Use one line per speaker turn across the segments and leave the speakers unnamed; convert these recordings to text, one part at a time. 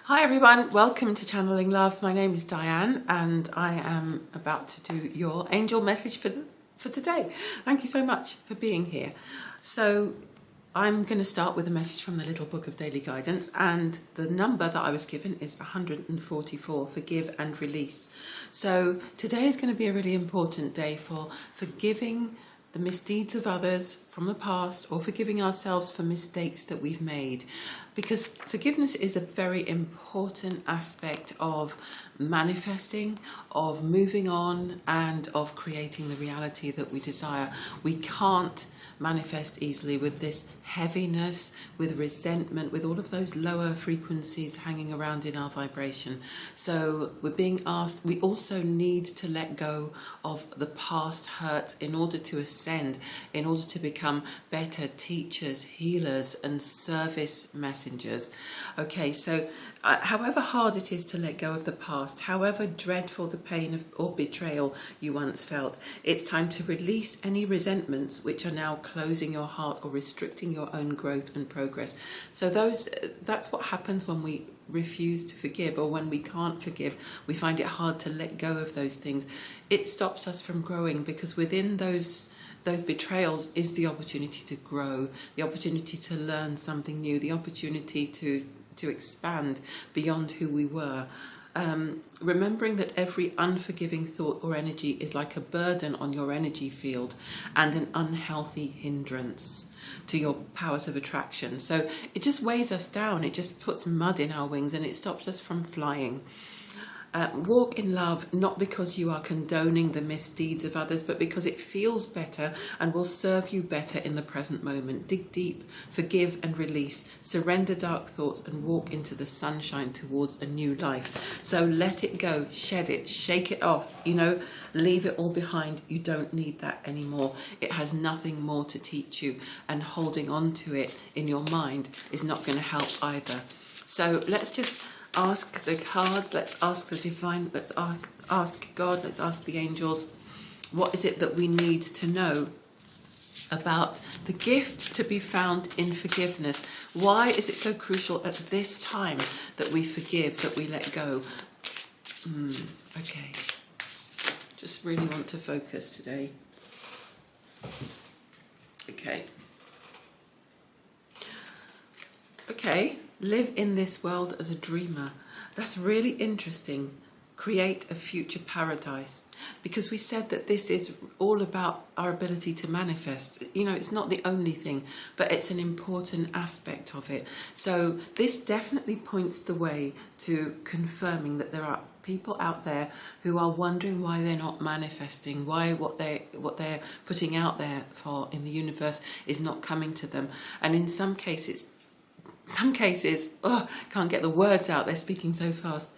Hi everyone, welcome to Channeling Love. My name is Diane and I am about to do your angel message for today. Thank you so much for being here. So I'm going to start with a message from the Little Book of Daily Guidance, and the number that I was given is 144, forgive and release. So today is going to be a really important day for forgiving the misdeeds of others from the past, or forgiving ourselves for mistakes that we've made, because forgiveness is a very important aspect of manifesting, of moving on, and of creating the reality that we desire. We can't manifest easily with this heaviness, with resentment, with all of those lower frequencies hanging around in our vibration. So we're being asked, we also need to let go of the past hurts in order to ascend, in order to become better teachers, healers, and service messengers. Okay, so however hard it is to let go of the past, however dreadful the pain or betrayal you once felt, it's time to release any resentments which are now closing your heart or restricting your own growth and progress. So that's what happens when we refuse to forgive, or when we can't forgive. We find it hard to let go of those things. It stops us from growing, because within those betrayals is the opportunity to grow, the opportunity to learn something new, the opportunity to expand beyond who we were. Remembering that every unforgiving thought or energy is like a burden on your energy field and an unhealthy hindrance to your powers of attraction. So it just weighs us down, it just puts mud in our wings, and it stops us from flying. Walk in love, not because you are condoning the misdeeds of others, but because it feels better and will serve you better in the present moment. Dig deep, forgive and release, surrender dark thoughts, and walk into the sunshine towards a new life. So let it go, shed it, shake it off, leave it all behind. You don't need that anymore. It has nothing more to teach you, and holding on to it in your mind is not going to help either. So let's just ask the cards, let's ask the divine, let's ask God, let's ask the angels, what is it that we need to know about the gift to be found in forgiveness? Why is it so crucial at this time that we forgive, that we let go? Okay, just really want to focus today. Okay, live in this world as a dreamer. That's really interesting. Create a future paradise. Because we said that this is all about our ability to manifest. It's not the only thing, but it's an important aspect of it. So this definitely points the way to confirming that there are people out there who are wondering why they're not manifesting, why what they're putting out there for in the universe is not coming to them. And in some cases, can't get the words out, they're speaking so fast.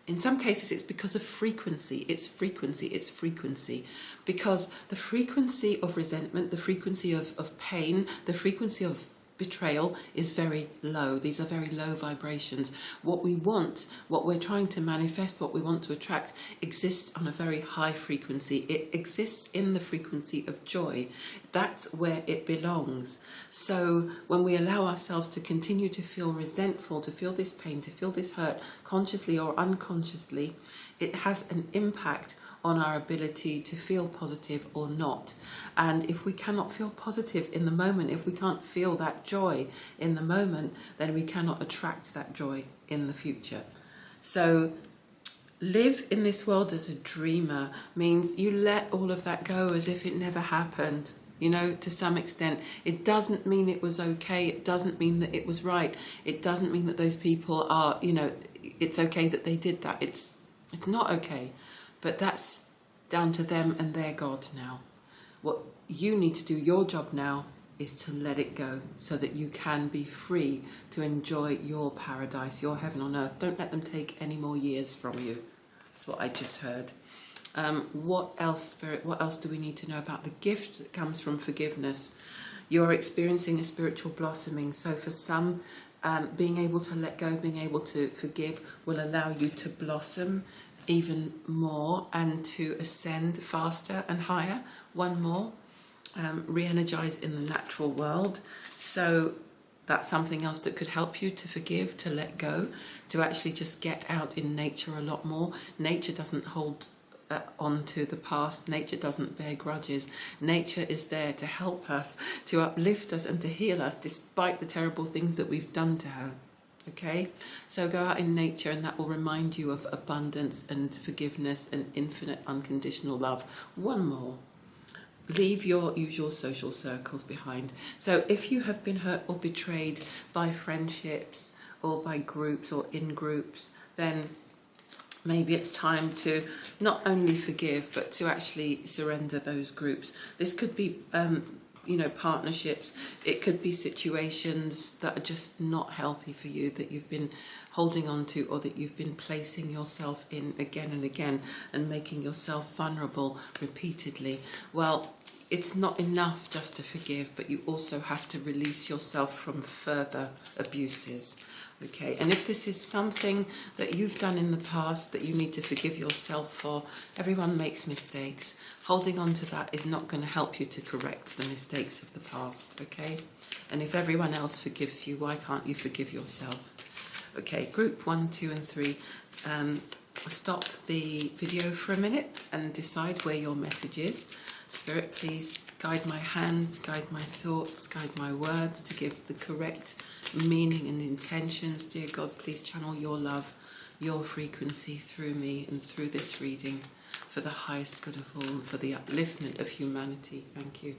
In some cases, it's because of frequency. It's frequency. Because the frequency of resentment, the frequency of pain, the frequency of betrayal is very low. These are very low vibrations. What we want, what we're trying to manifest, what we want to attract, exists on a very high frequency. It exists in the frequency of joy. That's where it belongs. So when we allow ourselves to continue to feel resentful, to feel this pain, to feel this hurt, consciously or unconsciously, it has an impact on our ability to feel positive or not. And if we cannot feel positive in the moment, if we can't feel that joy in the moment, then we cannot attract that joy in the future. So live in this world as a dreamer means you let all of that go as if it never happened. To some extent. It doesn't mean it was okay. It doesn't mean that it was right. It doesn't mean that those people are, it's okay that they did that. It's not okay. But that's down to them and their God now. What you need to do, your job now, is to let it go so that you can be free to enjoy your paradise, your heaven on earth. Don't let them take any more years from you. That's what I just heard. What else, Spirit? What else do we need to know about the gift that comes from forgiveness? You're experiencing a spiritual blossoming. So for some, being able to let go, being able to forgive will allow you to blossom even more and to ascend faster and higher. One more, re-energize in the natural world. So That's something else that could help you to forgive, to let go, to actually just get out in nature a lot more. Nature doesn't hold on to the past. Nature doesn't bear grudges. Nature is there to help us, to uplift us and to heal us despite the terrible things that we've done to her. Okay, so go out in nature and that will remind you of abundance and forgiveness and infinite unconditional love. One more. Leave your usual social circles behind. So if you have been hurt or betrayed by friendships or by groups or in groups, then maybe it's time to not only forgive, but to actually surrender those groups. This could be, partnerships. It could be situations that are just not healthy for you, that you've been holding on to, or that you've been placing yourself in again and again and making yourself vulnerable repeatedly. Well, it's not enough just to forgive, but you also have to release yourself from further abuses. Okay, and if this is something that you've done in the past that you need to forgive yourself for, everyone makes mistakes. Holding on to that is not going to help you to correct the mistakes of the past, okay? And if everyone else forgives you, why can't you forgive yourself? Okay, group 1, 2 and 3. Stop the video for a minute and decide where your message is. Spirit, please guide my hands, guide my thoughts, guide my words to give the correct meaning and intentions. Dear God, please channel your love, your frequency through me and through this reading for the highest good of all and for the upliftment of humanity. Thank you.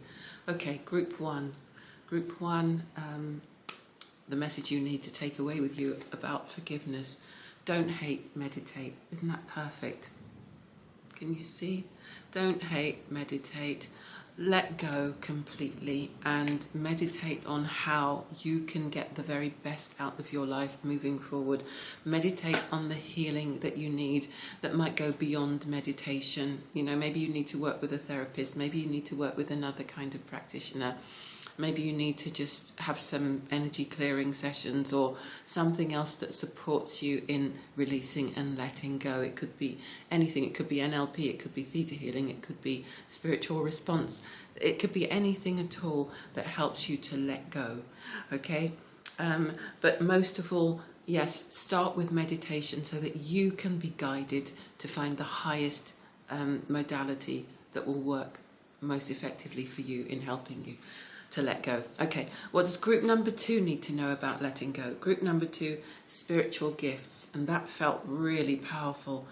Okay, group 1. Group 1, the message you need to take away with you about forgiveness. Don't hate, meditate. Isn't that perfect? Can you see? Don't hate, meditate. Let go completely and meditate on how you can get the very best out of your life moving forward. Meditate on the healing that you need that might go beyond meditation. You know, maybe you need to work with a therapist. Maybe you need to work with another kind of practitioner. Maybe you need to just have some energy clearing sessions or something else that supports you in releasing and letting go. It could be anything. It could be NLP, it could be theta healing, it could be spiritual response. It could be anything at all that helps you to let go, okay? But most of all, yes, start with meditation so that you can be guided to find the highest modality that will work most effectively for you in helping you to let go. Okay, what does group number 2 need to know about letting go? Group number 2, spiritual gifts, and that felt really powerful.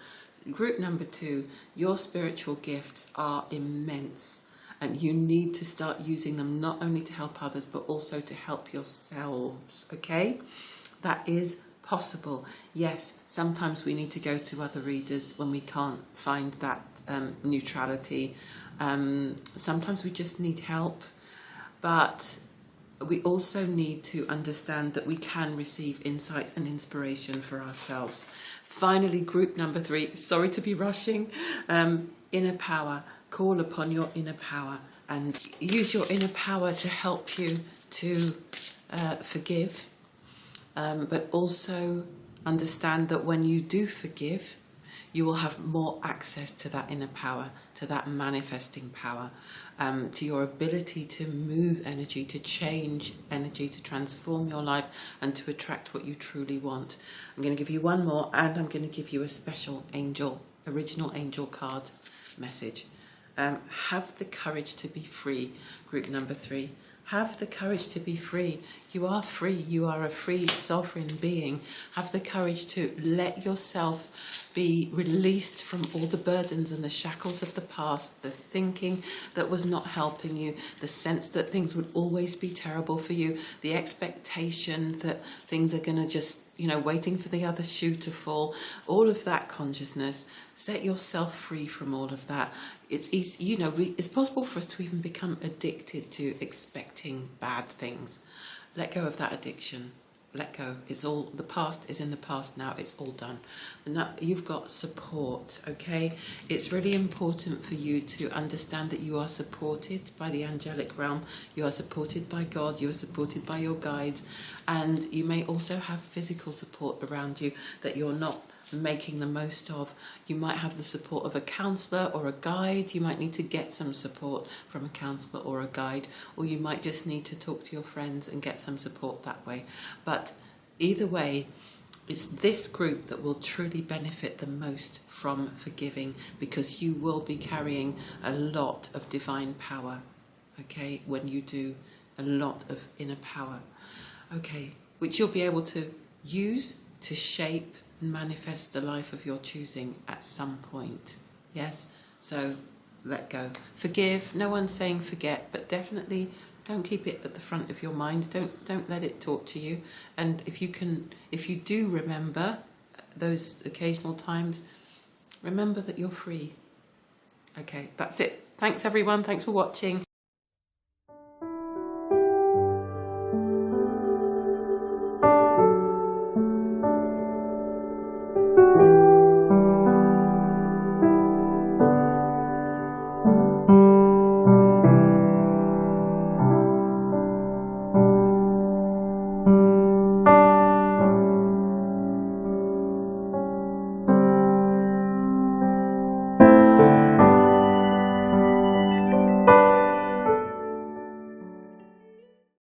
Group number 2, your spiritual gifts are immense and you need to start using them not only to help others but also to help yourselves, okay? That is possible. Yes, sometimes we need to go to other readers when we can't find that neutrality. Sometimes we just need help. But we also need to understand that we can receive insights and inspiration for ourselves. Finally, group number 3, sorry to be rushing, inner power. Call upon your inner power and use your inner power to help you to forgive, but also understand that when you do forgive, you will have more access to that inner power, to that manifesting power, to your ability to move energy, to change energy, to transform your life and to attract what you truly want. I'm going to give you one more and I'm going to give you a special angel, original angel card message. Have the courage to be free, group number 3. Have the courage to be free. You are free. You are a free, sovereign being. Have the courage to let yourself be released from all the burdens and the shackles of the past, the thinking that was not helping you, the sense that things would always be terrible for you, the expectation that things are going to just, waiting for the other shoe to fall, all of that consciousness. Set yourself free from all of that. It's easy, it's possible for us to even become addicted to expecting bad things. Let go of that addiction. Let go. It's all, the past is in the past now. It's all done. And now you've got support, okay? It's really important for you to understand that you are supported by the angelic realm. You are supported by God. You are supported by your guides. And you may also have physical support around you, that you're not making the most of. You might have the support of a counsellor or a guide. You might need to get some support from a counsellor or a guide, or you might just need to talk to your friends and get some support that way. But either way, it's this group that will truly benefit the most from forgiving, because you will be carrying a lot of divine power, okay, when you do, a lot of inner power, okay, which you'll be able to use to shape and manifest the life of your choosing at some point. Yes, so let go. Forgive. No one's saying forget, but definitely don't keep it at the front of your mind. Don't let it talk to you. And if you do remember those occasional times, remember that you're free. Okay, that's it. Thanks everyone. Thanks for watching.